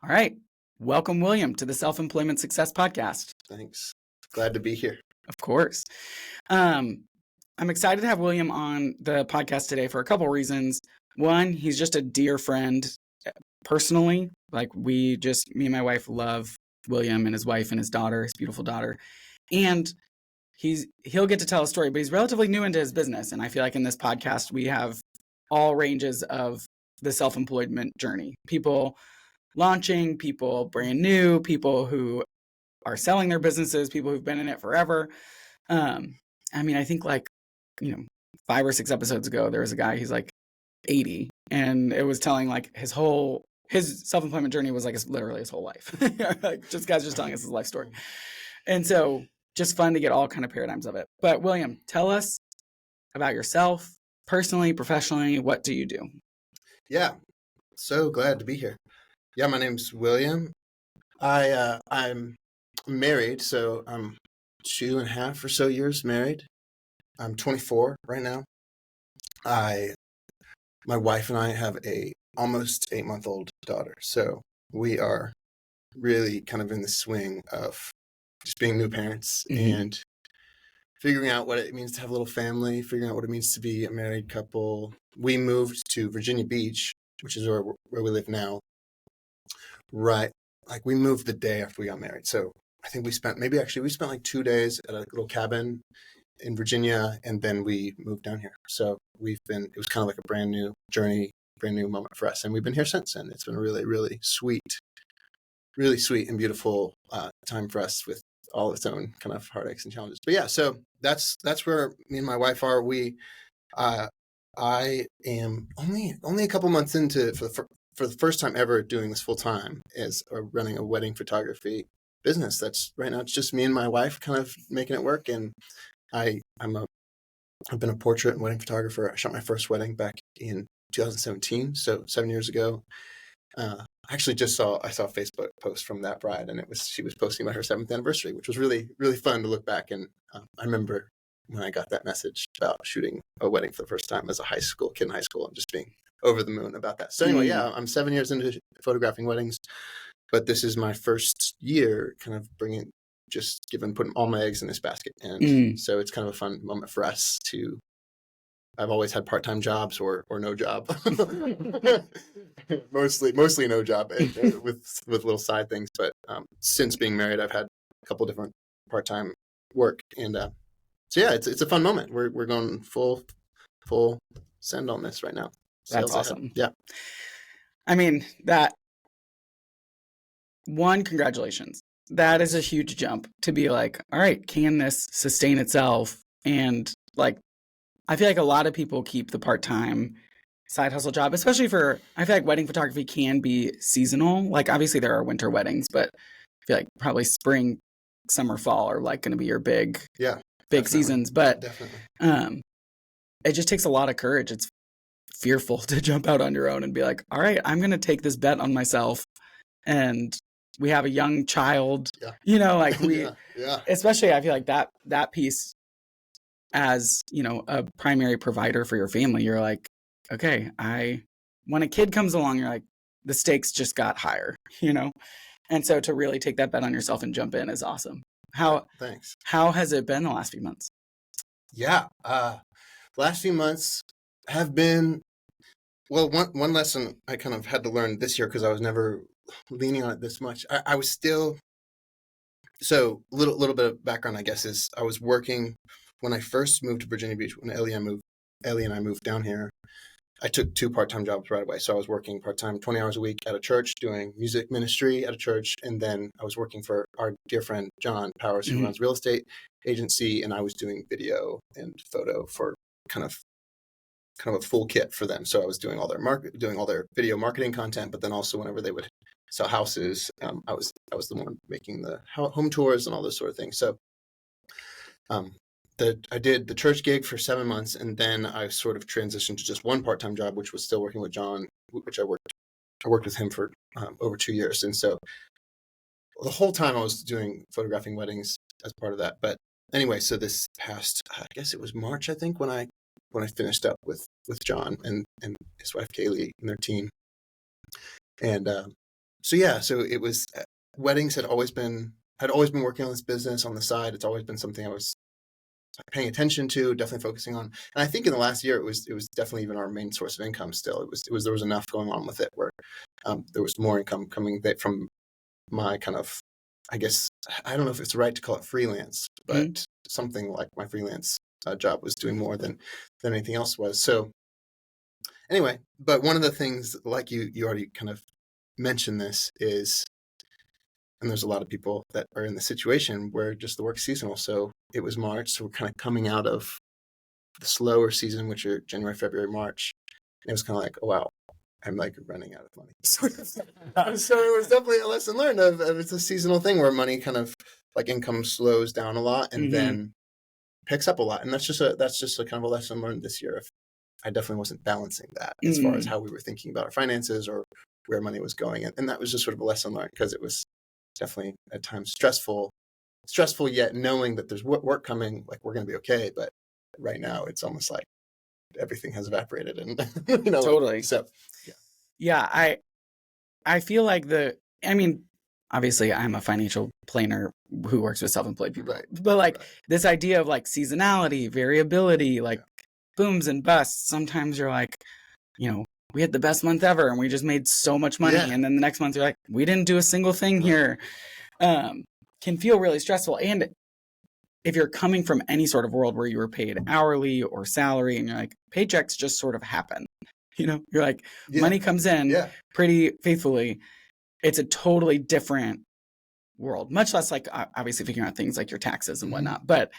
All right. Welcome, William, to the Self-Employment Success Podcast. Thanks. Glad to be here. Of course. I'm excited to have William on the podcast today for a couple reasons. One, he's just a dear friend personally. Like me and my wife love William and his wife and his daughter, his beautiful daughter. And he'll get to tell a story, but he's relatively new into his business. And I feel like in this podcast, we have all ranges of the self-employment journey. People launching, people brand new, people who are selling their businesses, people who've been in it forever. I think 5 or 6 episodes ago, there was a guy, he's like 80, and it was telling like his self-employment journey was like literally his whole life. Guys just telling us his life story. And so just fun to get all kind of paradigms of it. But William, tell us about yourself, personally, professionally. What do you do? Yeah, so glad to be here. Yeah, my name's William. I'm married, so I'm 2.5 or so years married. I'm 24 right now. My wife and I have a almost 8-month-old daughter, so we are really kind of in the swing of just being new parents and figuring out what it means to have a little family, figuring out what it means to be a married couple. We moved to Virginia Beach, which is where we live now. Right. Like we moved the day after we got married. So I think we spent like 2 days at a little cabin in Virginia, and then we moved down here. So it was kind of like a brand new journey, brand new moment for us. And we've been here since, and it's been a really, really sweet and beautiful time for us with all its own kind of heartaches and challenges. But yeah, so that's where me and my wife are. I am only a couple months into for the first time ever doing this full time as running a wedding photography business. That's right now it's just me and my wife kind of making it work. And I've been a portrait and wedding photographer. I shot my first wedding back in 2017, so 7 years ago. I actually saw a Facebook post from that bride, and she was posting about her 7th anniversary, which was really, really fun to look back. And I remember when I got that message about shooting a wedding for the first time as a kid in high school, and just being over the moon about that. So anyway, yeah, I'm 7 years into photographing weddings, but this is my first year kind of putting all my eggs in this basket. And so it's kind of a fun moment for us I've always had part-time jobs or no job, mostly no job with little side things. But since being married, I've had a couple different part-time work. And so yeah, it's a fun moment. We're going full send on this right now. That's awesome. Yeah. Congratulations. That is a huge jump to be like, all right, can this sustain itself? And like, I feel like a lot of people keep the part-time side hustle job, especially I feel like wedding photography can be seasonal. Like obviously there are winter weddings, but I feel like probably spring, summer, fall are like going to be your big seasons. But it just takes a lot of courage. It's fearful to jump out on your own and be like, all right, I'm going to take this bet on myself. And we have a young child, especially I feel like that piece as, a primary provider for your family, you're like, okay, when a kid comes along, you're like, the stakes just got higher, And so to really take that bet on yourself and jump in is awesome. Thanks. How has it been the last few months? Yeah. Last few months have been, well, one lesson I kind of had to learn this year, because I was never leaning on it this much. I was still, so a little bit of background, I guess, is I was working when I first moved to Virginia Beach. When Ellie and I moved down here, I took 2 part-time jobs right away. So I was working part-time 20 hours a week at a church, doing music ministry at a church. And then I was working for our dear friend, John Powers, who runs real estate agency. And I was doing video and photo for kind of a full kit for them. So I was doing all their video marketing content, but then also whenever they would sell houses, I was the one making the home tours and all those sort of things. So I did the church gig for 7 months, and then I sort of transitioned to just one part-time job, which was still working with John, which I worked with him for over 2 years. And so the whole time I was photographing weddings as part of that. But anyway, so this past, I guess it was March, I think, when I finished up with John and his wife Kaylee and their team. And so it was weddings had always been working on this business on the side. It's always been something I was paying attention to, definitely focusing on. And I think in the last year, it was definitely even our main source of income still. There was enough going on with it where there was more income coming from my kind of, I guess, I don't know if it's right to call it freelance, but something like my freelance job was doing more than anything else was. So anyway, but one of the things, like you already kind of mentioned this, is, and there's a lot of people that are in the situation where just the work's seasonal. So it was March, so we're kind of coming out of the slower season, which are January, February, March. And it was kind of like, oh, wow, I'm like running out of money. So it was definitely a lesson learned of it's a seasonal thing where money kind of like income slows down a lot and then picks up a lot. And that's just a kind of a lesson learned this year. If I definitely wasn't balancing that as far as how we were thinking about our finances or where money was going. And that was just sort of a lesson learned, because it was definitely at times stressful, yet knowing that there's work coming, like we're going to be okay. But right now it's almost like everything has evaporated and, Totally. So, yeah, I feel like obviously I'm a financial planner who works with self-employed people, right. But like this idea of like seasonality, variability, like booms and busts. Sometimes you're like, we had the best month ever and we just made so much money. Yeah. And then the next month you're like, we didn't do a single thing here. Can feel really stressful. And if you're coming from any sort of world where you were paid hourly or salary and you're like, paychecks just sort of happen, you're like, money comes in pretty faithfully. It's a totally different world, much less like obviously figuring out things like your taxes and whatnot, but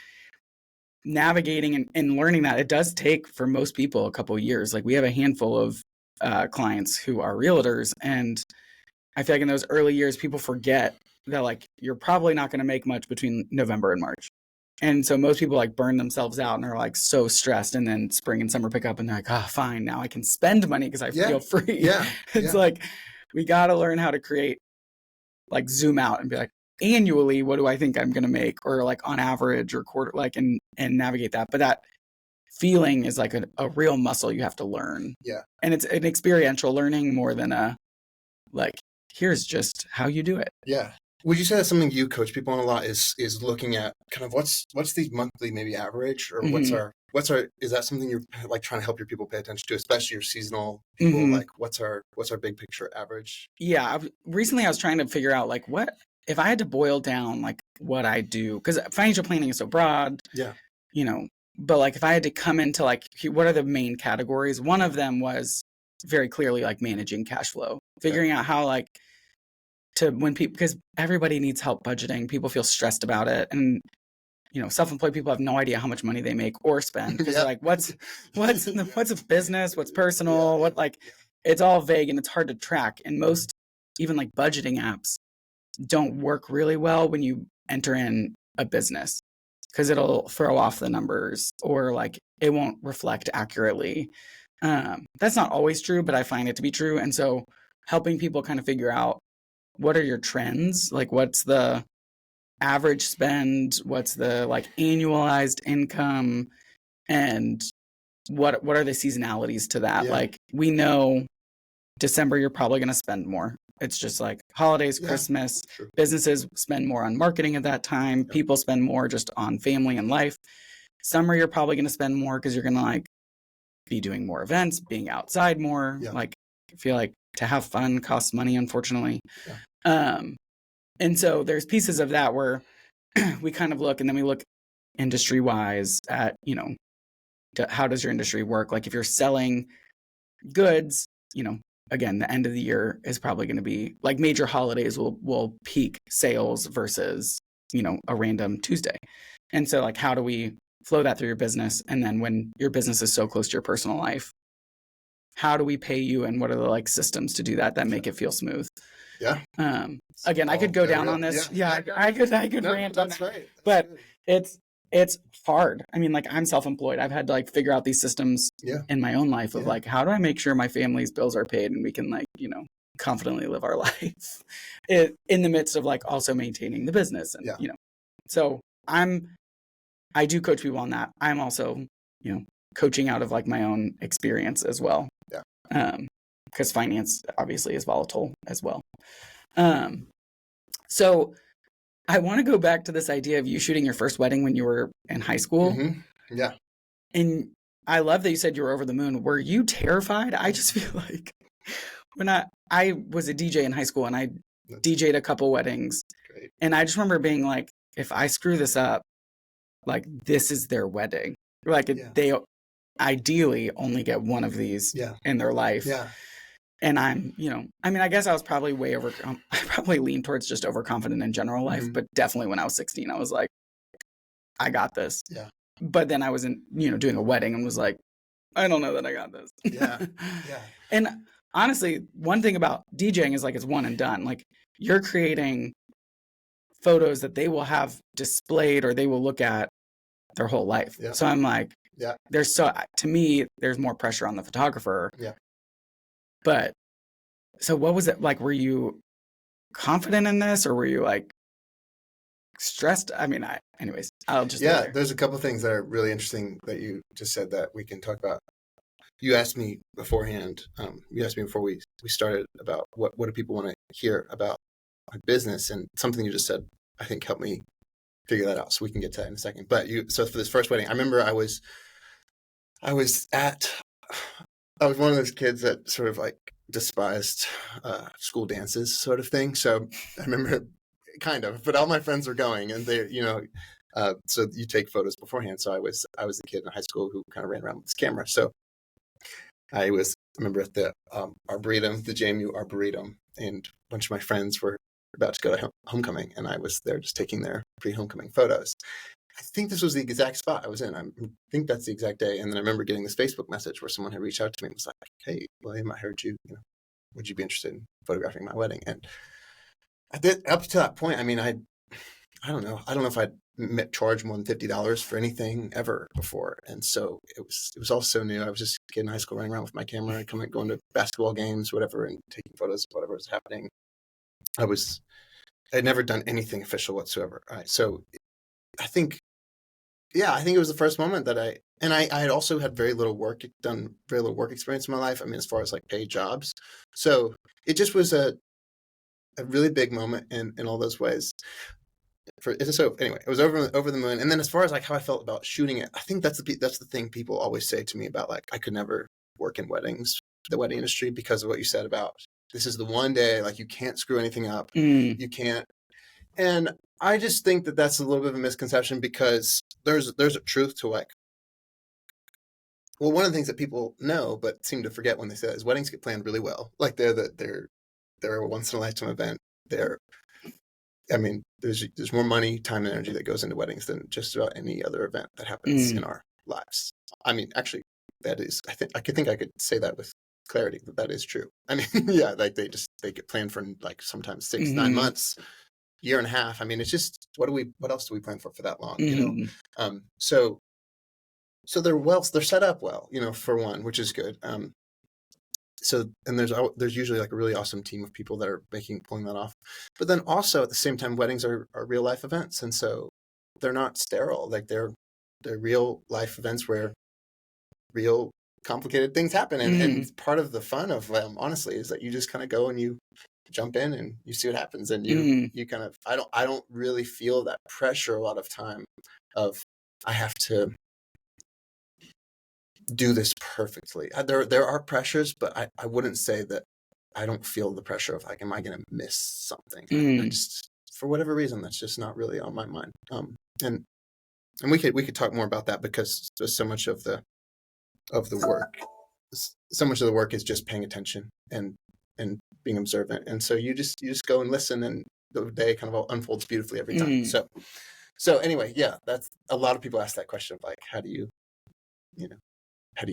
navigating and learning that, it does take for most people a couple of years. Like we have a handful of clients who are realtors, and I feel like in those early years, people forget that like you're probably not going to make much between November and March. And so most people like burn themselves out and are like so stressed, and then spring and summer pick up and they're like, oh, fine, now I can spend money because I feel free. It's like, we got to learn how to create, like zoom out and be like, annually, what do I think I'm going to make? Or like on average or quarter, like, and navigate that. But that feeling is like a real muscle you have to learn. Yeah. And it's an experiential learning more than like, here's just how you do it. Yeah. Would you say that's something you coach people on a lot, is looking at kind of what's the monthly maybe average, or what's our, is that something you're like trying to help your people pay attention to, especially your seasonal people? Like what's our big picture average? Yeah. Recently I was trying to figure out like what, if I had to boil down like what I do, because financial planning is so broad, but like if I had to come into like, what are the main categories? One of them was very clearly like managing cash flow, figuring out how like to, when people, because everybody needs help budgeting, people feel stressed about it. And, self-employed people have no idea how much money they make or spend, because they're like, what's a business? What's personal? What, like, it's all vague and it's hard to track. And most, even like budgeting apps, don't work really well when you enter in a business, because it'll throw off the numbers or like it won't reflect accurately. That's not always true, but I find it to be true. And so helping people kind of figure out, what are your trends? Like what's the average spend? What's the like annualized income? And what are the seasonalities to that? Like we know December, you're probably going to spend more. It's just like holidays, Christmas, businesses spend more on marketing at that time. People spend more just on family and life. Summer, you're probably going to spend more because you're going to like be doing more events, being outside more. Like I feel like to have fun costs money, unfortunately. And so there's pieces of that where we kind of look, and then we look industry wise at, how does your industry work? Like if you're selling goods, again, the end of the year is probably going to be like major holidays will peak sales versus, a random Tuesday. And so like, how do we flow that through your business? And then when your business is so close to your personal life, how do we pay you? And what are the like systems to do that make it feel smooth? Yeah. Again, I could go down on this. I could rant on that. Right. But it's hard. I mean, like I'm self-employed. I've had to like figure out these systems in my own life of like, how do I make sure my family's bills are paid and we can like, confidently live our life in the midst of like also maintaining the business. And, so I do coach people on that. I'm also, coaching out of like my own experience as well. because finance obviously is volatile as well. So I want to go back to this idea of you shooting your first wedding when you were in high school. Yeah. And I love that you said you were over the moon. Were you terrified? I just feel like when I was a DJ in high school and I DJ'd a couple weddings. Great. And I just remember being like, if I screw this up, like this is their wedding. Like they ideally only get one of these in their life. Yeah. And I'm, I mean, I guess I was probably I probably lean towards just overconfident in general life, but definitely when I was 16, I was like, I got this. Yeah. But then I was doing a wedding and was like, I don't know that I got this. Yeah. Yeah. And honestly, one thing about DJing is like, it's one and done. Like you're creating photos that they will have displayed or they will look at their whole life. Yeah. So I'm like, to me, there's more pressure on the photographer. Yeah. But so what was it like? Were you confident in this or were you like stressed? I mean, anyways, I'll just. Yeah, there's a couple of things that are really interesting that you just said that we can talk about. You asked me beforehand, you asked me before we started about what do people want to hear about my business, and something you just said, I think helped me figure that out. So we can get to that in a second. But so for this first wedding, I remember I was one of those kids that sort of like despised school dances sort of thing. So I remember kind of, but all my friends were going and they, so you take photos beforehand. So I was a kid in high school who kind of ran around with this camera. So I remember at the Arboretum, the JMU Arboretum, and a bunch of my friends were about to go to homecoming, and I was there just taking their pre-homecoming photos. I think this was the exact spot I was in. I think that's the exact day. And then I remember getting this Facebook message where someone had reached out to me and was like, "Hey, William, I heard you, would you be interested in photographing my wedding?" And I did, up to that point, I mean, I don't know. I don't know if I'd charged more than $50 for anything ever before. And so it was all so new. I was just a kid in high school running around with my camera, going to basketball games, whatever, and taking photos of whatever was happening. I'd never done anything official whatsoever. Right. So I think it was the first moment that I had also had very little work experience in my life. I mean, as far as like paid jobs. So it just was a really big moment in all those ways. So anyway, it was over the moon. And then as far as like how I felt about shooting it, I think that's the thing people always say to me about like, I could never work in the wedding industry because of what you said about this is the one day, like you can't screw anything up. You can't. And I just think that that's a little bit of a misconception because there's a truth to like, well, one of the things that people know but seem to forget when they say that is weddings get planned really well. Like they're a once in a lifetime event. There's more money, time, and energy that goes into weddings than just about any other event that happens in our lives. I mean, actually, that is, I think I could say that with clarity that is true. I mean, yeah, like they get planned for like sometimes 6-9 months, year and a half. I mean, it's just what else do we plan for that long? So they're set up well, for one, which is good. So, and there's usually like a really awesome team of people that are pulling that off. But then also at the same time, weddings are real life events. And so they're not sterile. Like they're real life events where real complicated things happen. And part of the fun of them, honestly, is that you just kind of go and you jump in and you see what happens. And you kind of, I don't really feel that pressure a lot of time of, I have to do this perfectly. There are pressures, but I wouldn't say that I don't feel the pressure of like, am I going to miss something? I just, for whatever reason, that's just not really on my mind. And we could talk more about that because there's so much of the work. So much of the work is just paying attention and being observant. And so you just go and listen, and the day kind of unfolds beautifully every time. So anyway, yeah, that's a lot of people ask that question of like, how do you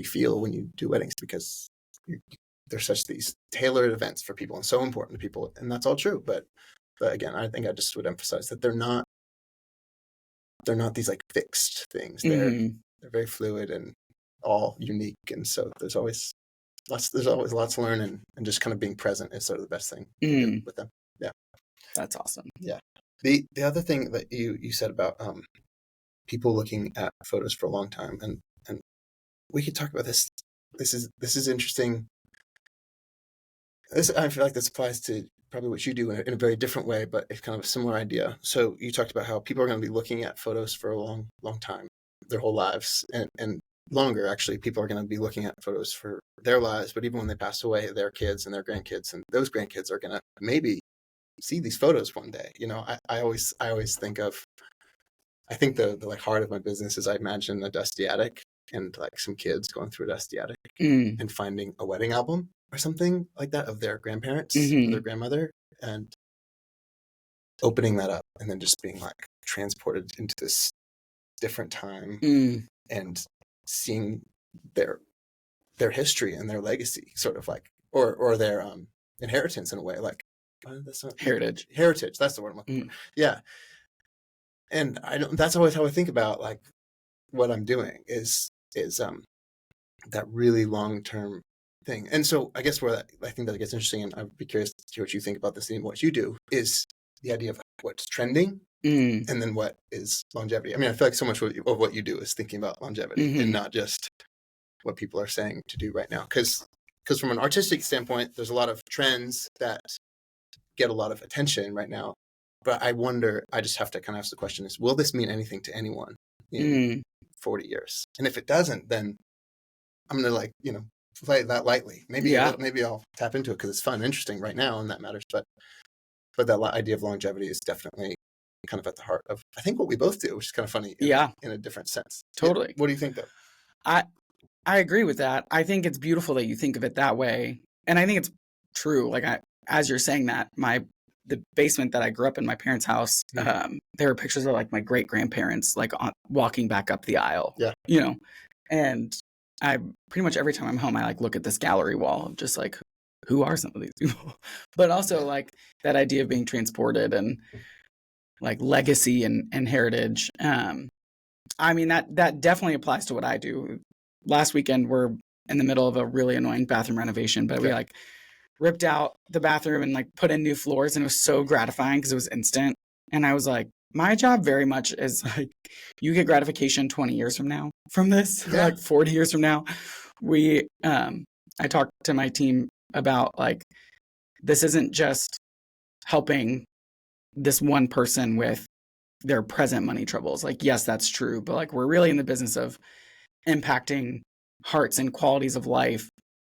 feel when you do weddings? Because they're such these tailored events for people and so important to people, and that's all true. But again, I think I just would emphasize that they're not these like fixed things. They're very fluid and all unique, and so there's always lots to learn, and just kind of being present is sort of the best thing with them. Yeah, that's awesome. Yeah. The other thing that you said about people looking at photos for a long time, and we could talk about this. This is interesting. I feel like this applies to probably what you do in a very different way, but it's kind of a similar idea. So you talked about how people are going to be looking at photos for a long, long time, their whole lives, and longer, actually. People are going to be looking at photos for their lives, but even when they pass away, their kids and their grandkids and those grandkids are going to maybe see these photos one day. I always think of, I think the like heart of my business is I imagine a dusty attic and like some kids going through a dusty attic and finding a wedding album or something like that of their grandparents or their grandmother, and opening that up and then just being like transported into this different time and seeing their history and their legacy, sort of like, or their inheritance in a way, like that's not heritage. That's the word I'm looking for. Yeah. And that's always how I think about like what I'm doing is that really long-term thing. And so I guess I think that gets interesting, and I'd be curious to hear what you think about this and what you do, is the idea of what's trending and then what is longevity. I mean, I feel like so much of what you do is thinking about longevity and not just what people are saying to do right now. Because from an artistic standpoint, there's a lot of trends that get a lot of attention right now. But I wonder, I just have to kind of ask the question is, will this mean anything to anyone in 40 years? And if it doesn't, then I'm going to play that lightly. Maybe I'll tap into it because it's fun and interesting right now and that matters. But that idea of longevity is definitely kind of at the heart of, I think, what we both do, which is kind of funny in a different sense. Totally. What do you think, though? I agree with that. I think it's beautiful that you think of it that way. And I think it's true. Like as you're saying that, the basement that I grew up in, my parents' house, there are pictures of like my great grandparents, like walking back up the aisle, and I pretty much every time I'm home, I like look at this gallery wall of just like, who are some of these people? But also like that idea of being transported and like legacy and heritage. I mean, that definitely applies to what I do. Last weekend, we're in the middle of a really annoying bathroom renovation, but we like ripped out the bathroom and like put in new floors, and it was so gratifying because it was instant. And I was like, my job very much is like, you get gratification 20 years from now from this, like 40 years from now. I talked to my team about like, this isn't just helping this one person with their present money troubles. Like, yes, that's true. But like, we're really in the business of impacting hearts and qualities of life.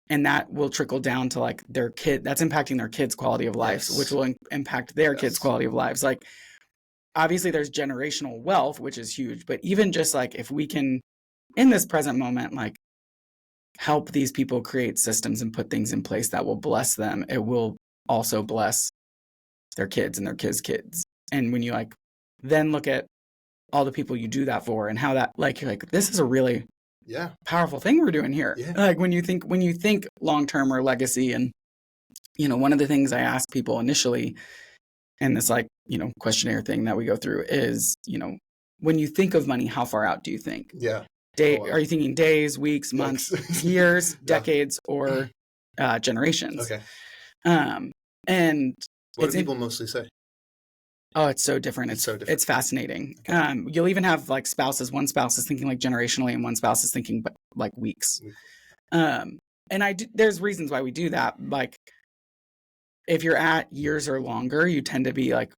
And that will trickle down to like their kid. That's impacting their kids' quality of life, which will impact their kids' quality of lives. Like, obviously there's generational wealth, which is huge. But even just like, if we can, in this present moment, like help these people create systems and put things in place that will bless them, it will also bless their kids and their kids' kids. And when you like, then look at all the people you do that for and how that, like, you're like, this is a really powerful thing we're doing here. Like when you think long-term or legacy, and one of the things I ask people initially in this like questionnaire thing that we go through is when you think of money, how far out do you think? Are you thinking days, weeks, months, years, decades, or generations? And what do people mostly say? Oh, it's so different. It's fascinating. You'll even have like spouses. One spouse is thinking like generationally, and one spouse is thinking like weeks. And there's reasons why we do that. Like, if you're at years or longer, you tend to be like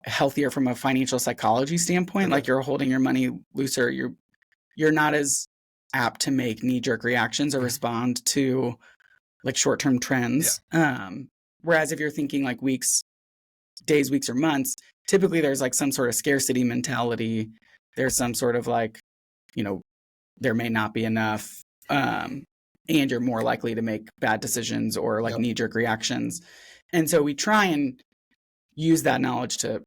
healthier from a financial psychology standpoint. Like, you're holding your money looser. You're not as apt to make knee-jerk reactions or respond to like short-term trends. Whereas if you're thinking like days, weeks, or months, typically there's like some sort of scarcity mentality. There's some sort of like, there may not be enough, and you're more likely to make bad decisions or like knee-jerk reactions. And so we try and use that knowledge to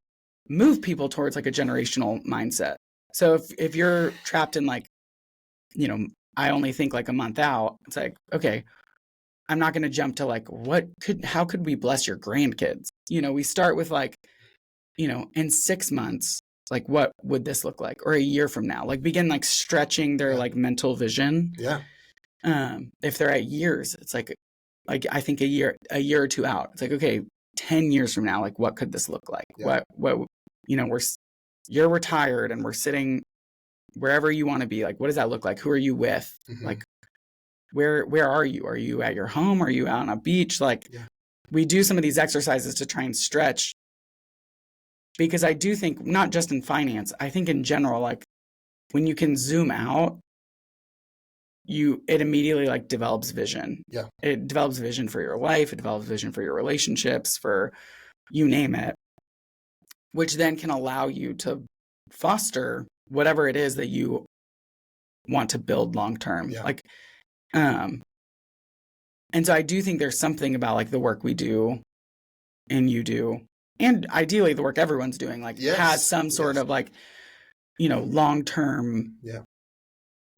move people towards like a generational mindset. So if you're trapped in like, I only think like a month out, it's like, okay, I'm not going to jump to like, how could we bless your grandkids? We start with like, in 6 months, like, what would this look like? Or a year from now, like begin like stretching their like mental vision. If they're at years, it's like I think a year or two out, it's like, okay, 10 years from now, like, what could this look like? You're retired and we're sitting wherever you want to be. Like, what does that look like? Who are you with? Like, where are you? Are you at your home? Are you out on a beach? Like, we do some of these exercises to try and stretch, because I do think, not just in finance, I think in general, like, when you can zoom out, it immediately like develops vision. Yeah. It develops vision for your life. It develops vision for your relationships, for you name it, which then can allow you to foster whatever it is that you want to build long term. Yeah. Like, and so I do think there's something about like the work we do and you do, and ideally the work everyone's doing, like has some sort of like, long term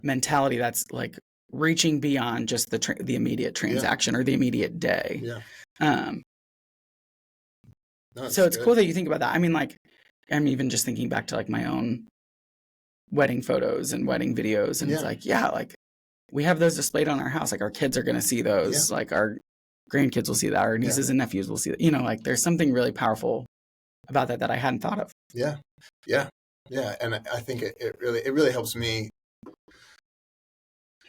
mentality that's like reaching beyond just the immediate transaction or the immediate day. No, So it's cool that you think about that. I mean, like, I'm even just thinking back to like my own wedding photos and wedding videos, and it's like, like we have those displayed on our house. Like, our kids are going to see those. Like, our grandkids will see that. Our nieces and nephews will see that. Like, there's something really powerful about that I hadn't thought of. Yeah. And I think it really helps me.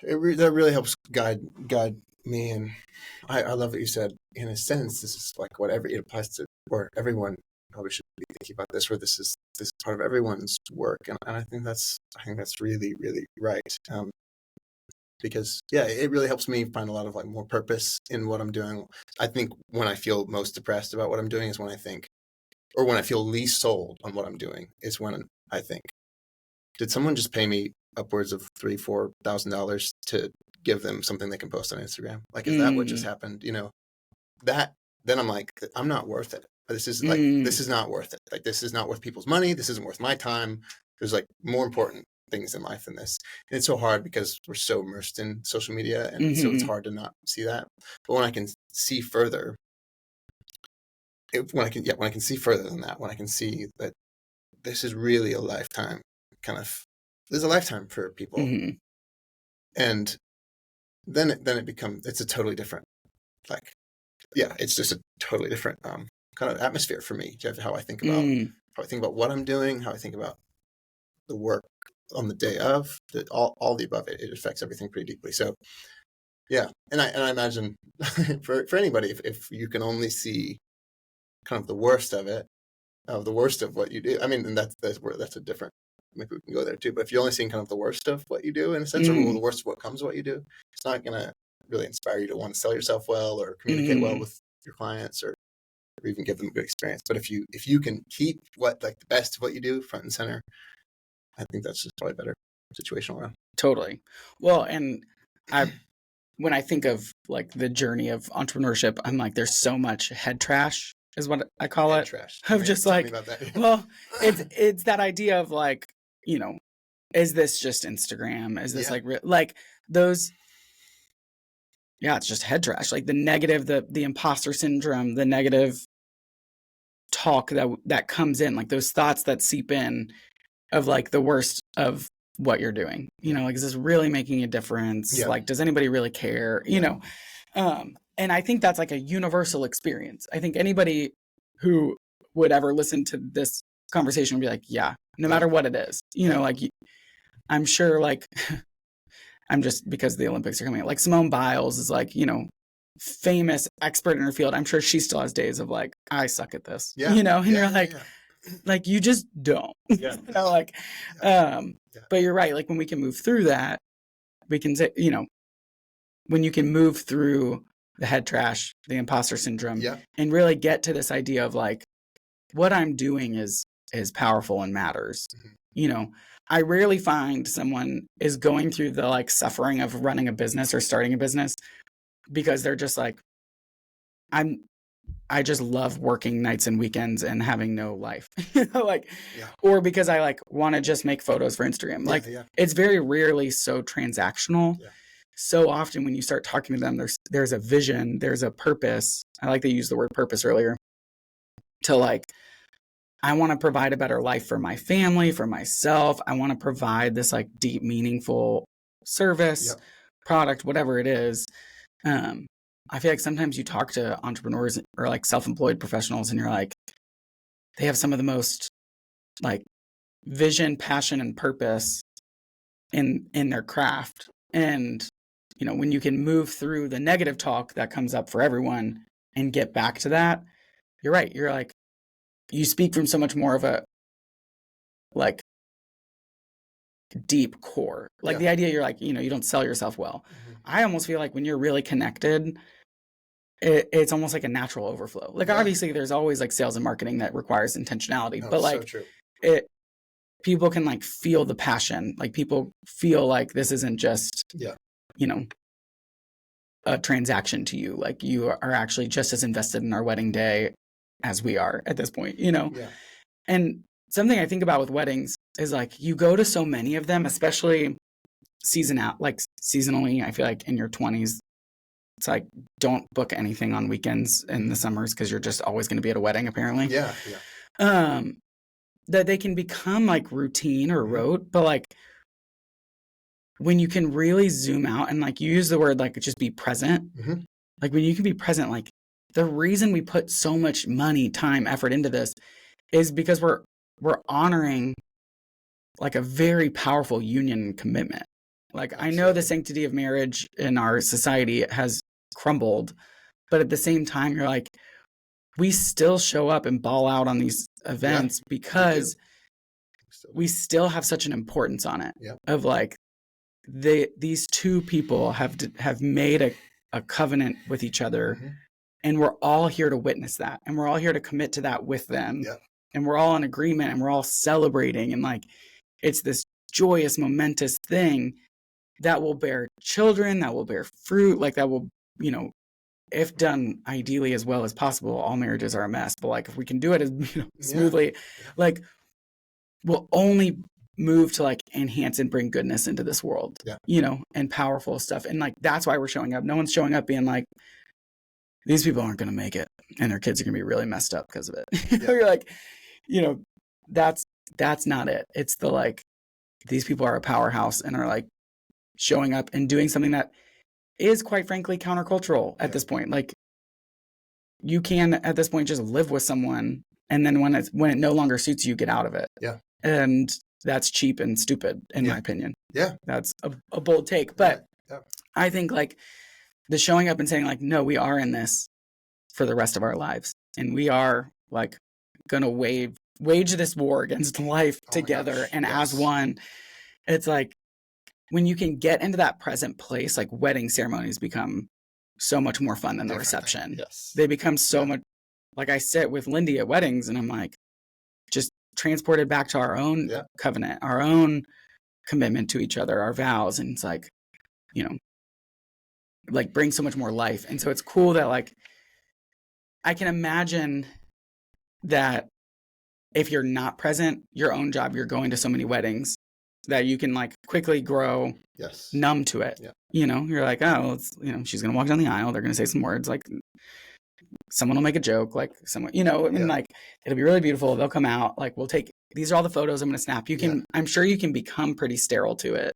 That really helps guide me. And I love what you said. In a sense, this is like whatever it applies to, or everyone probably should be thinking about this, where this is part of everyone's work. And I think that's really, really right. Because it really helps me find a lot of like more purpose in what I'm doing. I think when I feel most depressed about what I'm doing is when I think, or when I feel least sold on what I'm doing, is when I think, did someone just pay me upwards of $3,000-$4,000 to give them something they can post on Instagram? Like, is that what just happened? That then I'm like, I'm not worth it. This is like, this is not worth it. Like, this is not worth people's money. This isn't worth my time. There's like more important things in life than this. And it's so hard because we're so immersed in social media, and so it's hard to not see that. But when I can see further, when I can see further than that, when I can see that this is really a lifetime there's a lifetime for people. And then it becomes, it's a totally different, like, it's just a totally different kind of atmosphere for me. How I think about what I'm doing, how I think about the work on the day of, all the above. It affects everything pretty deeply. So and I imagine for anybody, if you can only see kind of the worst of it, the worst of what you do. I mean, and that's a different. Maybe we can go there too. But if you're only seeing kind of the worst of what you do, in a sense, or the worst of what comes of what you do, it's not going to really inspire you to want to sell yourself well, or communicate well with your clients, or even give them a good experience. But if you can keep the best of what you do front and center, I think that's just probably a better situation around. Totally. Well, and when I think of like the journey of entrepreneurship, I'm like, there's so much head trash, is what I call it. Trash. Just like, well, it's that idea of like, is this just Instagram? Is this like those? Yeah, it's just head trash. Like the negative, the imposter syndrome, the negative talk that comes in, like those thoughts that seep in of like the worst of what you're doing. Like, is this really making a difference? Like, does anybody really care? And I think that's like a universal experience. I think anybody who would ever listen to this conversation would be like, no matter what it is, like, I'm sure, like, I'm just, because the Olympics are coming, like Simone Biles is like, famous expert in her field. I'm sure she still has days of like, I suck at this, and you're like, like, you just don't, but you're right. Like, when we can move through that, we can say, when you can move through the head trash, the imposter syndrome, and really get to this idea of like, what I'm doing is powerful and matters. I rarely find someone is going through the like suffering of running a business or starting a business because they're just like, I just love working nights and weekends and having no life, or because I like want to just make photos for Instagram. It's very rarely so transactional. So often when you start talking to them, there's a vision, there's a purpose. I like that you used the word purpose earlier, to like, I want to provide a better life for my family, for myself. I want to provide this like deep, meaningful service, product, whatever it is. I feel like sometimes you talk to entrepreneurs or like self-employed professionals and you're like, they have some of the most like vision, passion, and purpose in their craft. And you know, when you can move through the negative talk that comes up for everyone and get back to that, you're right. You're like, you speak from so much more of a like deep core. Like the idea you're like, you know, you don't sell yourself well. I almost feel like when you're really connected, it's almost like a natural overflow. Like obviously there's always like sales and marketing that requires intentionality, but like people can like feel the passion. Like people feel like this isn't just, you know, a transaction to you. Like you are actually just as invested in our wedding day as we are at this point, you know? And something I think about with weddings is like you go to so many of them, especially seasonally. I feel like in your 20s, it's like don't book anything on weekends in the summers because you're just always going to be at a wedding, apparently. That they can become like routine or rote, but like when you can really zoom out and like you use the word like just be present, like when you can be present, like the reason we put so much money, time, effort into this is because we're honoring like a very powerful union commitment. Like I know the sanctity of marriage in our society has crumbled, but at the same time, you're like, we still show up and ball out on these events because we still have such an importance on it of like these two people have made a covenant with each other and we're all here to witness that. And we're all here to commit to that with them. And we're all in agreement and we're all celebrating. And like, it's this joyous, momentous thing that will bear children, that will bear fruit, like that will, you know, if done ideally as well as possible, all marriages are a mess. But like, if we can do it as smoothly, like we'll only move to like enhance and bring goodness into this world, you know, and powerful stuff. And like, that's why we're showing up. No one's showing up being like, these people aren't going to make it and their kids are going to be really messed up because of it. You're like, you know, that's not it. It's the like, these people are a powerhouse and are like showing up and doing something that is quite frankly countercultural at this point. Like you can at this point just live with someone and then when it no longer suits you, get out of it. And that's cheap and stupid in my opinion. That's a bold take, but I think like the showing up and saying like, no, we are in this for the rest of our lives. And we are like going to wage this war against life together and as one. It's like when you can get into that present place, like wedding ceremonies become so much more fun than the reception. They become so much like I sit with Lindy at weddings and I'm like just transported back to our own covenant, our own commitment to each other, our vows. And it's like, you know, like bring so much more life. And so it's cool that like, I can imagine that if you're not present, your own job, you're going to so many weddings that you can like quickly grow numb to it. You know, you're like, oh, you know, she's going to walk down the aisle. They're going to say some words like someone will make a joke, like someone, you know, I mean, like it'll be really beautiful. They'll come out, like we'll take, these are all the photos I'm going to snap. You can, I'm sure you can become pretty sterile to it.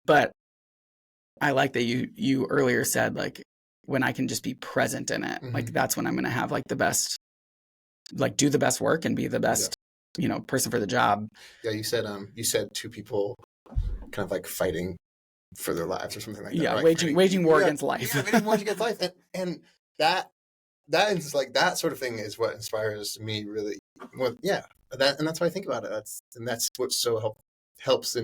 But I like that you earlier said like, when I can just be present in it, like that's when I'm going to have like the best, like do the best work and be the best, you know, person for the job. You said two people kind of like fighting for their lives or something like that. Right? Waging war against life. Waging war against life. And that is like, that sort of thing is what inspires me really. Well, and that's why I think about it. That's what so helps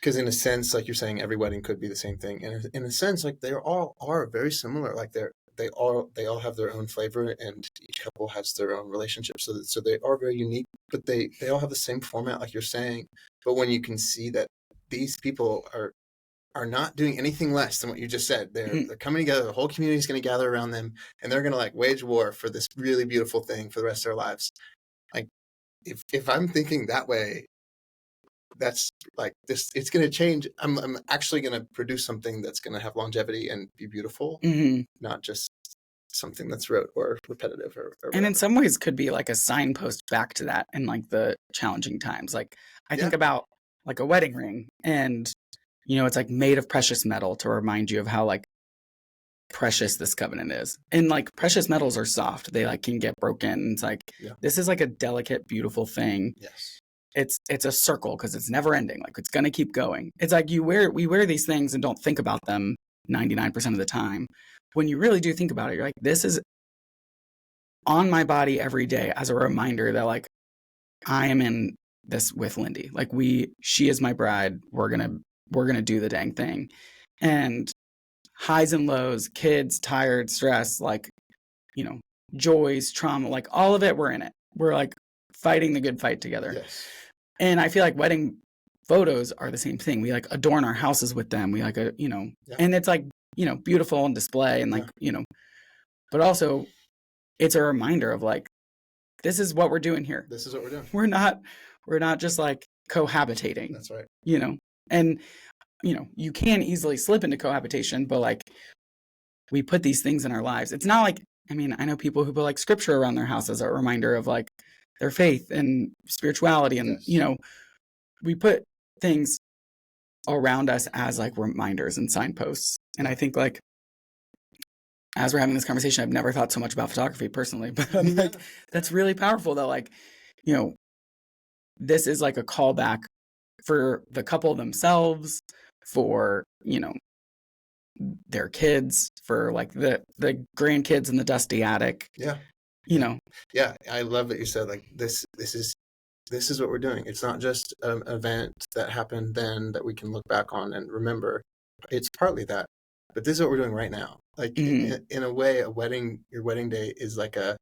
because in a sense, like you're saying, every wedding could be the same thing. And in a sense, like they all are very similar. Like they all have their own flavor and each couple has their own relationship. So they are very unique, but they all have the same format, like you're saying. But when you can see that these people are not doing anything less than what you just said, they're coming together, the whole community is going to gather around them and they're going to like wage war for this really beautiful thing for the rest of their lives. Like if I'm thinking that way, that's like this, it's going to change. I'm actually going to produce something that's going to have longevity and be beautiful, not just something that's rote or repetitive or and in some ways could be like a signpost back to that in like the challenging times. Like I think about like a wedding ring and, you know, it's like made of precious metal to remind you of how like precious this covenant is. And like precious metals are soft. They like can get broken. It's like, this is like a delicate, beautiful thing. it's a circle because it's never ending. Like, it's going to keep going. It's like we wear these things and don't think about them 99% of the time. When you really do think about it, you're like, this is on my body every day as a reminder that, like, I am in this with Lindy. Like, she is my bride. We're going to do the dang thing. And highs and lows, kids, tired, stress, like, joys, trauma, like, all of it, we're in it. We're like fighting the good fight together. Yes. And I feel like wedding photos are the same thing. We like adorn our houses with them. We like, and it's like, beautiful and display and like, but also it's a reminder of like, this is what we're doing here. This is what we're doing. We're not just like cohabitating. That's right. And, you can easily slip into cohabitation, but like, we put these things in our lives. It's not like, I know people who put like scripture around their house as a reminder of like their faith and spirituality. And, Yes. We put things around us as like reminders and signposts. And I think like, as we're having this conversation, I've never thought so much about photography personally, but I'm like, that's really powerful that like, this is like a callback for the couple themselves, for, their kids, for like the grandkids in the dusty attic. Yeah. Yeah. I love that you said like, this is what we're doing. It's not just an event that happened then that we can look back on and remember. It's partly that, but this is what we're doing right now. Like in a way, your wedding day is like I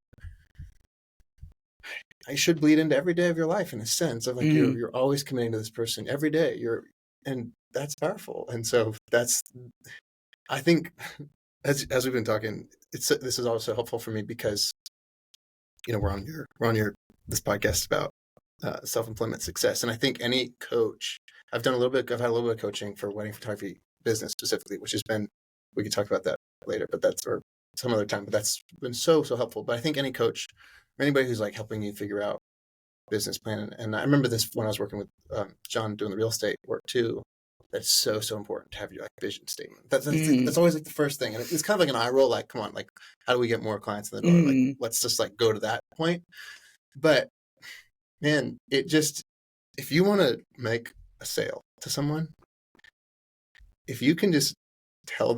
should bleed into every day of your life in a sense of like, you're always committing to this person every day. And that's powerful. And so I think as we've been talking, this is also helpful for me because, we're on this podcast about self-employment success. And I think any coach, I've had a little bit of coaching for wedding photography business specifically, which has been, we could talk about that later, but that's or some other time, but that's been so helpful. But I think any coach or anybody who's like helping you figure out business plan. And I remember this when I was working with John doing the real estate work too. That's so important to have your like vision statement. That's always like the first thing. And it's kind of like an eye roll, like, come on, like, how do we get more clients in the door? Like, let's just like go to that point. But man, if you want to make a sale to someone, if you can just talk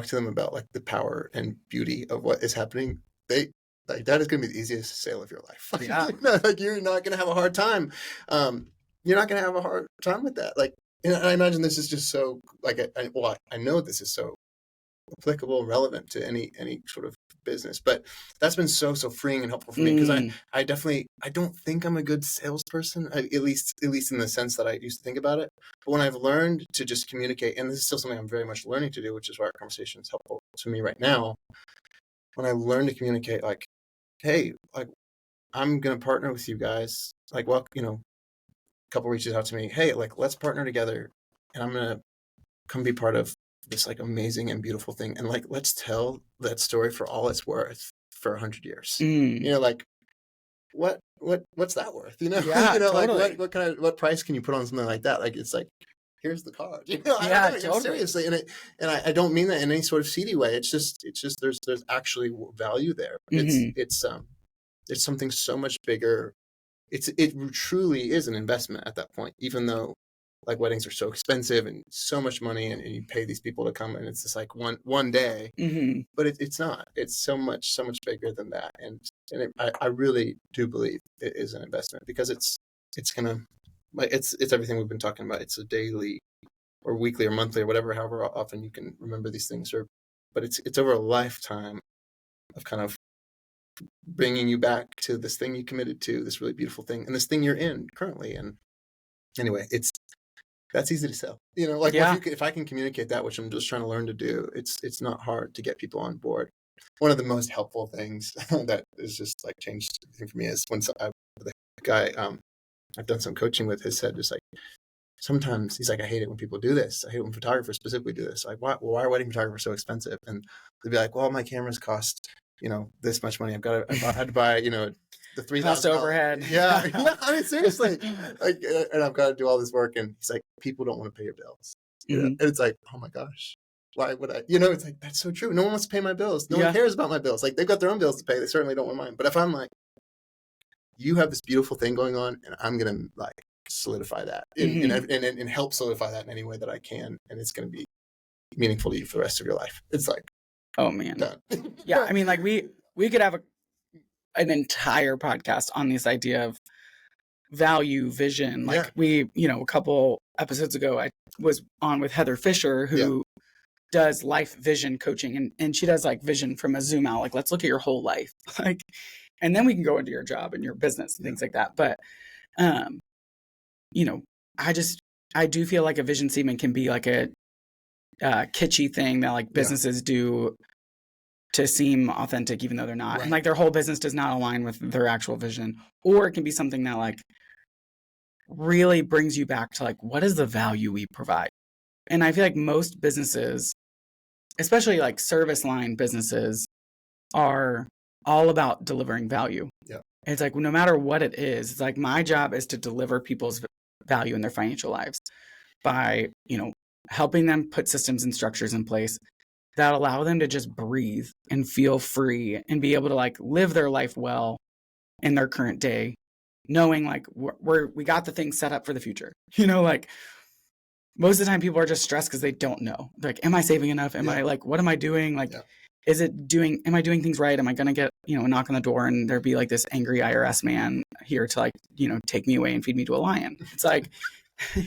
to them about like the power and beauty of what is happening, that is going to be the easiest sale of your life. Yeah. Like you're not going to have a hard time. You're not going to have a hard time with that. Like, and I imagine this is just so like, I know this is so applicable and relevant to any sort of business, but that's been so freeing and helpful for me because I don't think I'm a good salesperson, at least in the sense that I used to think about it. But when I've learned to just communicate, and this is still something I'm very much learning to do, which is why our conversation is helpful to me right now. When I learn to communicate, like, hey, like, I'm going to partner with you guys. Like, well, a couple reaches out to me, hey, like, let's partner together and I'm going to come be part of this like amazing and beautiful thing. And like, let's tell that story for all it's worth for 100 years. Like what's that worth? Yeah, totally. Like what price can you put on something like that? Like, it's like, here's the card, Yeah, totally. Seriously. And I don't mean that in any sort of seedy way. It's just there's actually value there. It's something so much bigger. It truly is an investment at that point, even though like weddings are so expensive and so much money and you pay these people to come and it's just like one day, but it's not, it's so much bigger than that. And I really do believe it is an investment because it's gonna, like, it's everything we've been talking about. It's a daily or weekly or monthly or whatever, however often you can remember these things, but it's over a lifetime of kind of bringing you back to this thing you committed to, this really beautiful thing, and this thing you're in currently. And anyway, that's easy to sell. Like, if I can communicate that, which I'm just trying to learn to do, it's not hard to get people on board. One of the most helpful things that is just like changed everything for me is when the guy I've done some coaching with has said, just like, sometimes he's like, I hate it when people do this. I hate when photographers specifically do this. Like, why are wedding photographers so expensive? And they'd be like, well, my cameras cost, this much money. I had to buy, the $3,000 cost overhead. Yeah. I mean, seriously, like, and I've got to do all this work. And he's like, people don't want to pay your bills. And it's like, oh my gosh, why would I? It's like, that's so true. No one wants to pay my bills. No one cares about my bills. Like, they've got their own bills to pay. They certainly don't want mine. But if I'm like, you have this beautiful thing going on, and I'm going to like solidify that and help solidify that in any way that I can. And it's going to be meaningful to you for the rest of your life. It's like, oh man. Done. Yeah. I mean, like we could have an entire podcast on this idea of value, vision. Like we, a couple episodes ago, I was on with Heather Fisher, who does life vision coaching, and she does like vision from a zoom out, like, let's look at your whole life. Like, and then we can go into your job and your business and things like that. But, I do feel like a vision statement can be like a kitschy thing that like businesses do to seem authentic, even though they're not. Right. And like their whole business does not align with their actual vision. Or it can be something that like really brings you back to like, what is the value we provide? And I feel like most businesses, especially like service line businesses, are all about delivering value. Yeah. It's like, no matter what it is, it's like my job is to deliver people's value in their financial lives by, helping them put systems and structures in place that allow them to just breathe and feel free and be able to like live their life well in their current day, knowing like we got the things set up for the future. Like most of the time people are just stressed because they don't know. They're like, am I saving enough? Am I like, what am I doing? Like, am I doing things right? Am I going to get, a knock on the door and there be like this angry IRS man here to like, take me away and feed me to a lion? It's like,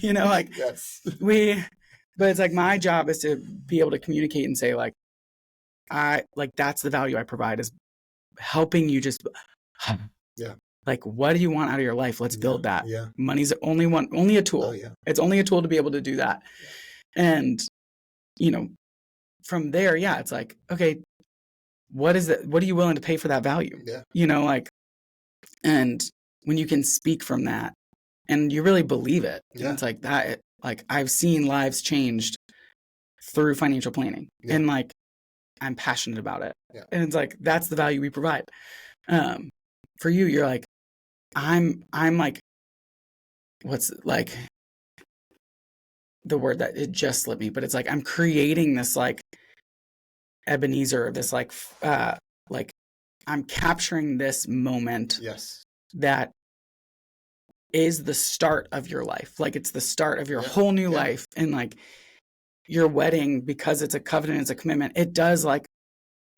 like but it's like my job is to be able to communicate and say like, that's the value I provide, is helping you just, like, what do you want out of your life? Let's build that. Yeah. Money's only a tool. Oh, yeah. It's only a tool to be able to do that. Yeah. And, from there, it's like, okay, what is it? What are you willing to pay for that value? Yeah. And when you can speak from that and you really believe it, it's like that, like I've seen lives changed through financial planning and like, I'm passionate about it. Yeah. And it's like, that's the value we provide. For you, you're like, I'm like, what's like the word that it just slipped me, but it's like, I'm creating this like Ebenezer, this like I'm capturing this moment that is the start of your life. Like it's the start of your whole new life. And like your wedding, because it's a covenant, it's a commitment, it does like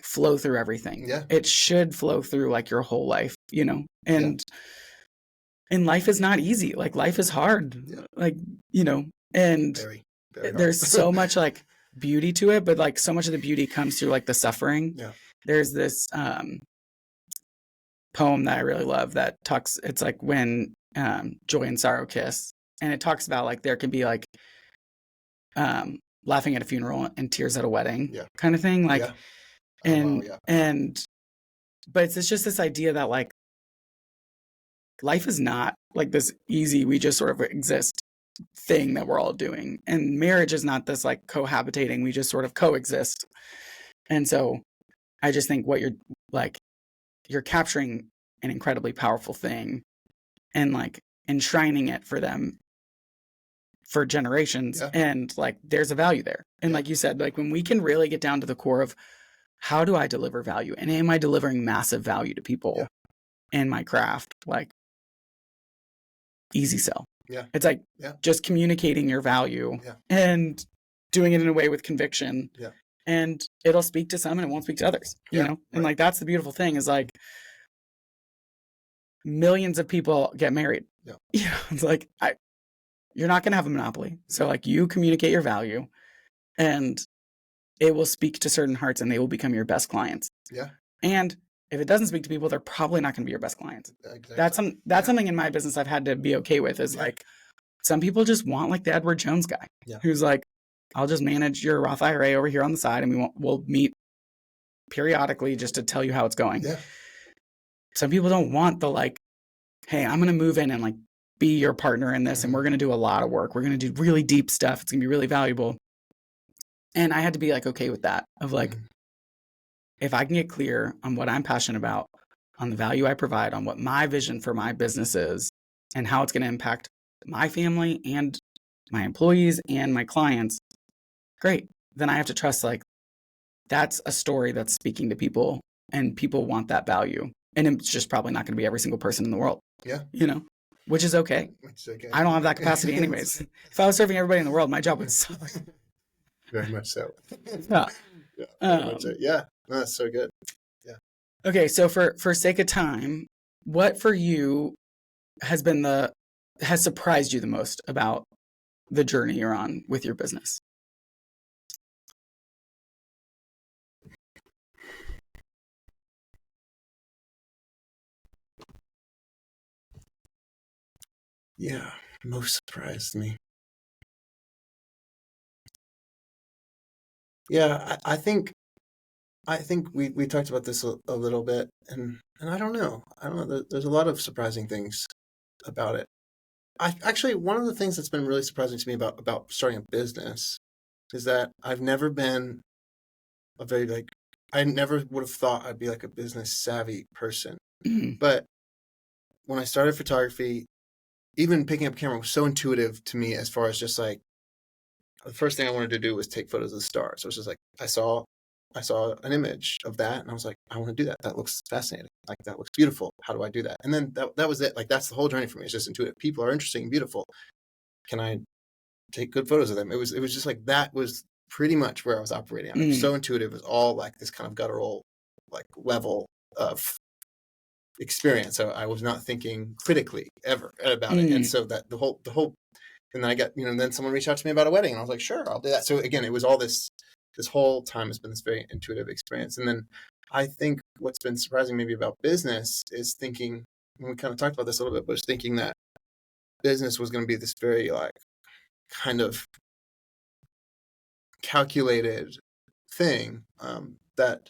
flow through everything. Yeah. It should flow through like your whole life, and life is not easy. Like life is hard, like, and very, very there's so much like beauty to it, but like so much of the beauty comes through like the suffering. Yeah. There's this poem that I really love that talks, it's like when joy and sorrow kiss, and it talks about like there can be like laughing at a funeral and tears at a wedding kind of thing, like but it's just this idea that like life is not like this easy, we just sort of exist thing that we're all doing, and marriage is not this like cohabitating, we just sort of coexist. And so I just think what you're capturing an incredibly powerful thing and like enshrining it for them for generations. And like there's a value there. And like you said, like when we can really get down to the core of how do I deliver value, and am I delivering massive value to people in my craft, like easy sell. It's like just communicating your value and doing it in a way with conviction, and it'll speak to some and it won't speak to others, you know? And like, that's the beautiful thing is like millions of people get married. It's like, you're not going to have a monopoly. So like you communicate your value and it will speak to certain hearts and they will become your best clients. And if it doesn't speak to people, they're probably not going to be your best clients. Exactly. That's something in my business I've had to be okay with, is like, some people just want like the Edward Jones guy who's like, I'll just manage your Roth IRA over here on the side and we'll meet periodically just to tell you how it's going. Some people don't want the like, hey, I'm going to move in and like be your partner in this and we're going to do a lot of work. We're going to do really deep stuff. It's going to be really valuable. And I had to be like, okay with that, of like, if I can get clear on what I'm passionate about, on the value I provide, on what my vision for my business is and how it's going to impact my family and my employees and my clients, great. Then I have to trust like that's a story that's speaking to people and people want that value. And it's just probably not going to be every single person in the world. Yeah. Which is okay. I don't have that capacity anyways. If I was serving everybody in the world, my job would suck. Very much so. Yeah. Very much so. Yeah. No, that's so good. Yeah. Okay. So for sake of time, what for you has surprised you the most about the journey you're on with your business? Yeah, most surprised me. Yeah, I think we talked about this a little bit, and I don't know. There's a lot of surprising things about it. Actually, one of the things that's been really surprising to me about starting a business is that I've never been I never would have thought I'd be like a business savvy person. But when I started photography, even picking up a camera was so intuitive to me, as far as just like the first thing I wanted to do was take photos of the stars. So it was just like I saw an image of that, and I was like, I want to do that. That looks fascinating. Like, that looks beautiful. How do I do that? And then that was it. Like, that's the whole journey for me. It's just intuitive. People are interesting and beautiful. Can I take good photos of them? It was just like, that was pretty much where I was operating on. It was so intuitive. It was all like this kind of guttural, like, level of experience. So I was not thinking critically ever about it. And so that the whole, and then I got, then someone reached out to me about a wedding, and I was like, sure, I'll do that. So again, it was all this whole time has been this very intuitive experience. And then I think what's been surprising maybe about business is thinking, and we kind of talked about this a little bit, but it's thinking that business was going to be this very like kind of calculated thing, that,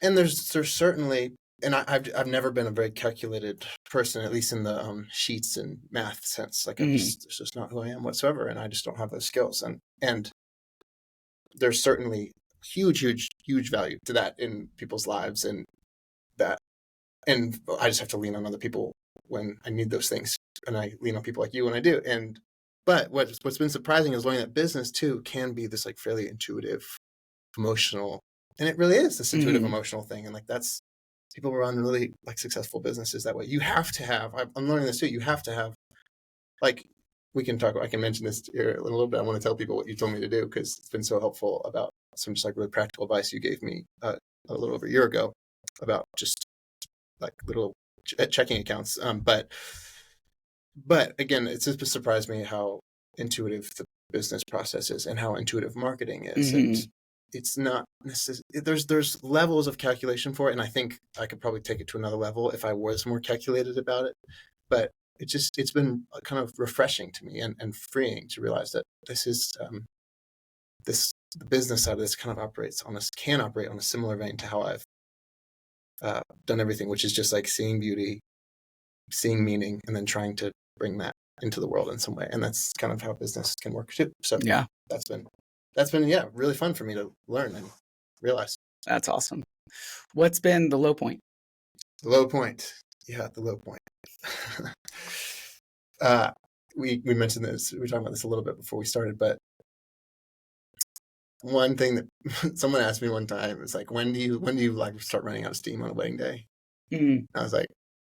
and there's certainly, and I've never been a very calculated person, at least in the sheets and math sense. Like, it's just not who I am whatsoever, and I just don't have those skills. And there's certainly huge value to that in people's lives, and I just have to lean on other people when I need those things, and I lean on people like you when I do. But what's been surprising is learning that business too can be this like fairly intuitive, emotional, and it really is this intuitive, emotional thing. And like, that's, people run really like successful businesses that way. You have to have, I'm learning this too, you have to have, like, I can mention this here in a little bit. I want to tell people what you told me to do, because it's been so helpful about some just like really practical advice you gave me a little over a year ago about just like little checking accounts. But again, it's just surprised me how intuitive the business process is and how intuitive marketing is. And it's not necessarily, there's levels of calculation for it. And I think I could probably take it to another level if I was more calculated about it. But it's been kind of refreshing to me and freeing to realize that this is, the business side of this kind of can operate on a similar vein to how I've done everything, which is just like seeing beauty, seeing meaning, and then trying to bring that into the world in some way. And that's kind of how business can work too. So yeah, that's been really fun for me to learn and realize. That's awesome. What's been the low point? The low point. Yeah, the low point. We mentioned this. We were talking about this a little bit before we started, but one thing that someone asked me one time is like, when do you like start running out of steam on a wedding day? I was like,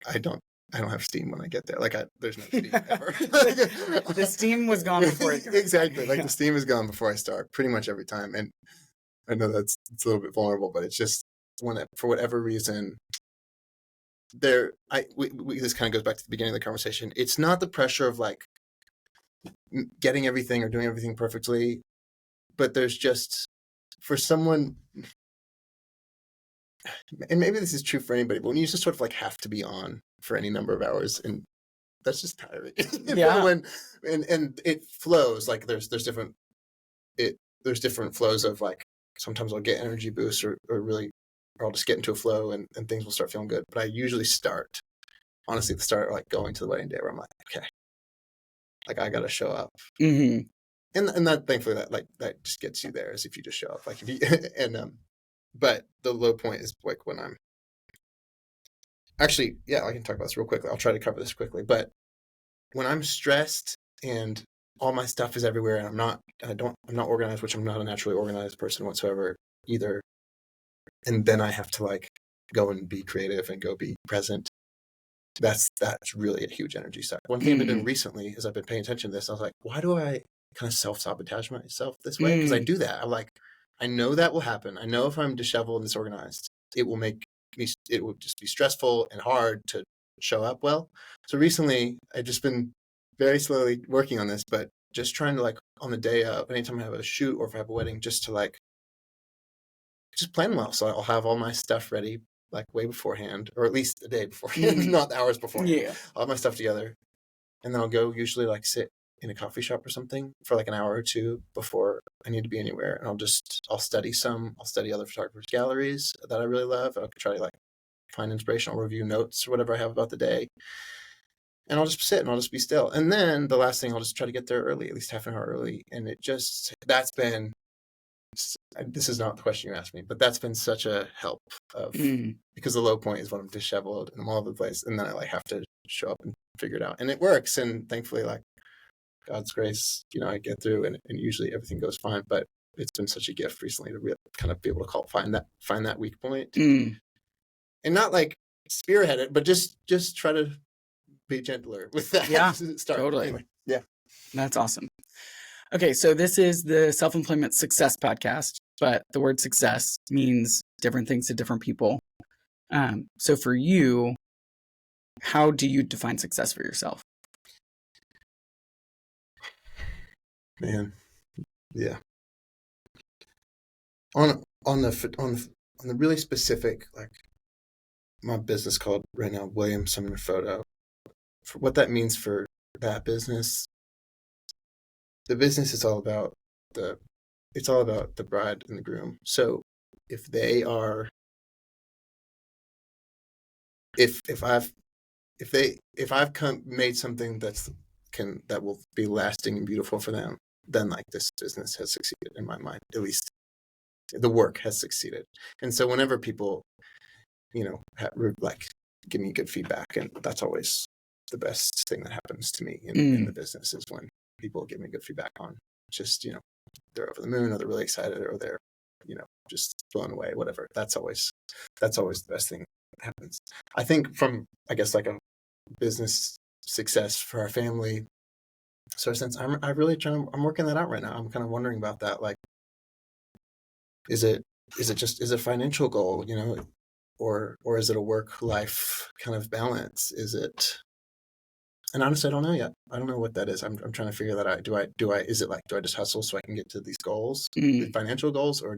I don't have steam when I get there. Like, there's no steam ever. The steam was gone before I started. Exactly. Like, the steam is gone before I start pretty much every time. And I know it's a little bit vulnerable, but it's just for whatever reason, this kind of goes back to the beginning of the conversation. It's not the pressure of like getting everything or doing everything perfectly, but there's just, for someone, and maybe this is true for anybody, but when you just sort of like have to be on for any number of hours, and that's just tiring. And it flows, like there's different flows of like, sometimes I'll get energy boosts or I'll just get into a flow and things will start feeling good. But I usually start like going to the wedding day where I'm like, okay, like I got to show up. And that, thankfully, that just gets you there, as if you just show up. Like, if you, but the low point is like when I'm actually, yeah, I can talk about this real quickly. I'll try to cover this quickly. But when I'm stressed and all my stuff is everywhere, and I'm not organized, which I'm not a naturally organized person whatsoever either. And then I have to like go and be creative and go be present. That's really a huge energy suck. One thing I've been doing recently is I've been paying attention to this. I was like, why do I kind of self-sabotage myself this way? Because I do that. I'm like, I know that will happen. I know if I'm disheveled and disorganized, it will just be stressful and hard to show up well. So recently I've just been very slowly working on this, but just trying to like on the day of, anytime I have a shoot or if I have a wedding, just to like, just plan well. So I'll have all my stuff ready like way beforehand, or at least a day beforehand, not hours beforehand. Yeah. I'll have my stuff together. And then I'll go usually like sit in a coffee shop or something for like an hour or two before I need to be anywhere. And I'll study other photographers' galleries that I really love. I'll try to like find inspirational review notes or whatever I have about the day. And I'll just sit and I'll just be still. And then the last thing, I'll just try to get there early, at least half an hour early. And that's been, this is not the question you asked me, but that's been such a help of, because the low point is when I'm disheveled and I'm all over the place. And then I like have to show up and figure it out. And it works. And thankfully, like God's grace, I get through and usually everything goes fine. But it's been such a gift recently to really kind of be able to find that weak point. And not like spearhead it, but just try to be gentler with that. Yeah, Start. totally. Anyway, yeah. That's awesome. Okay, so this is the Self-Employment Success Podcast, but the word success means different things to different people. So for you, how do you define success for yourself? Man, yeah. On the really specific, like my business called right now William Sumner Photo. For what that means for that business, the business is all about the bride and the groom. So if I've made something that will be lasting and beautiful for them, then like this business has succeeded in my mind. At least the work has succeeded. And so whenever people, like give me good feedback, and that's always the best thing that happens to me in the business is when people give me good feedback on just, they're over the moon or they're really excited or they're, just blown away, whatever. That's always the best thing that happens. I think from, I guess, like a business success for our family. So since I'm working that out right now. I'm kind of wondering about that. Like, is it a financial goal, or is it a work-life kind of balance? Is it, and honestly, I don't know yet. I don't know what that is. I'm trying to figure that out. Do I just hustle so I can get to these goals, the financial goals, or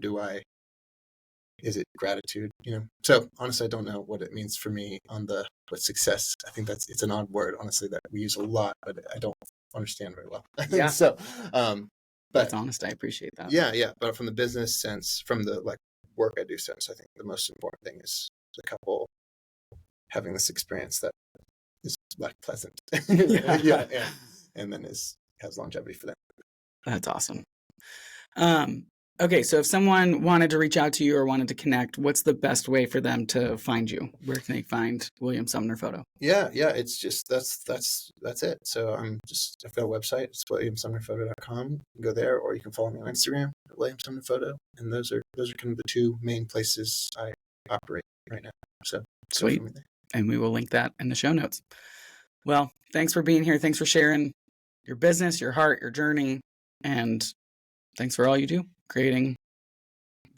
is it gratitude? So honestly, I don't know what it means for me what success. I think it's an odd word, honestly, that we use a lot, but I don't understand very well. Yeah. So, but that's honest. I appreciate that. Yeah. But from the business sense, from the like work I do sense, I think the most important thing is the couple having this experience that is like pleasant. Yeah. And then has longevity for them. That's awesome. Okay, so if someone wanted to reach out to you or wanted to connect, what's the best way for them to find you? Where can they find William Sumner Photo? Yeah. It's just that's it. So I've got a website. It's williamsumnerphoto.com. You can go there, or you can follow me on Instagram at William Sumner Photo. And those are kind of the two main places I operate right now. So sweet. And we will link that in the show notes. Well, thanks for being here. Thanks for sharing your business, your heart, your journey, and thanks for all you do, creating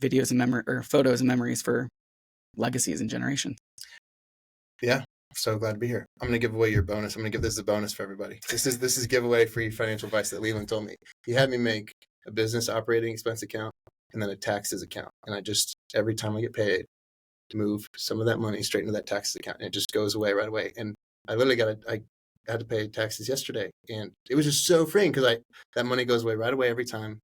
videos and photos and memories for legacies and generations. Yeah, so glad to be here. I'm going to give away your bonus. I'm going to give this as a bonus for everybody. This is giveaway free financial advice that Leland told me. He had me make a business operating expense account and then a taxes account. And I just, every time I get paid, to move some of that money straight into that taxes account, and it just goes away right away. And I literally I had to pay taxes yesterday, and it was just so freeing because that money goes away right away every time,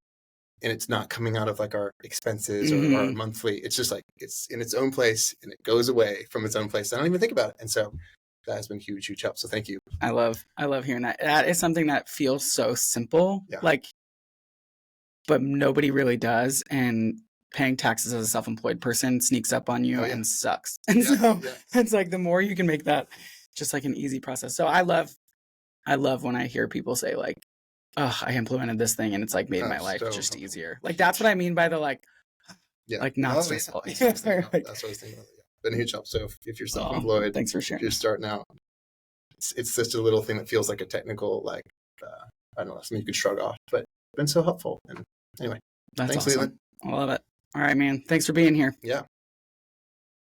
and it's not coming out of like our expenses or our monthly. It's just like it's in its own place, and it goes away from its own place. I don't even think about it, and so that has been huge help. So thank you. I love hearing that. That is something that feels so simple, but nobody really does, and paying taxes as a self-employed person sneaks up on you and sucks. And it's like the more you can make that just like an easy process. So I love when I hear people say like, oh, I implemented this thing and it's like made my life just easier. Like that's what I mean by the not stressful. That's what I was thinking about. been a huge help. So if you're self-employed, thanks for if sharing. you're starting out, it's just a little thing that feels like a technical, like, I don't know, something you could shrug off, but it's been so helpful. And anyway, That's thanks, awesome. Leland. I love it. All right, man. Thanks for being here. Yeah.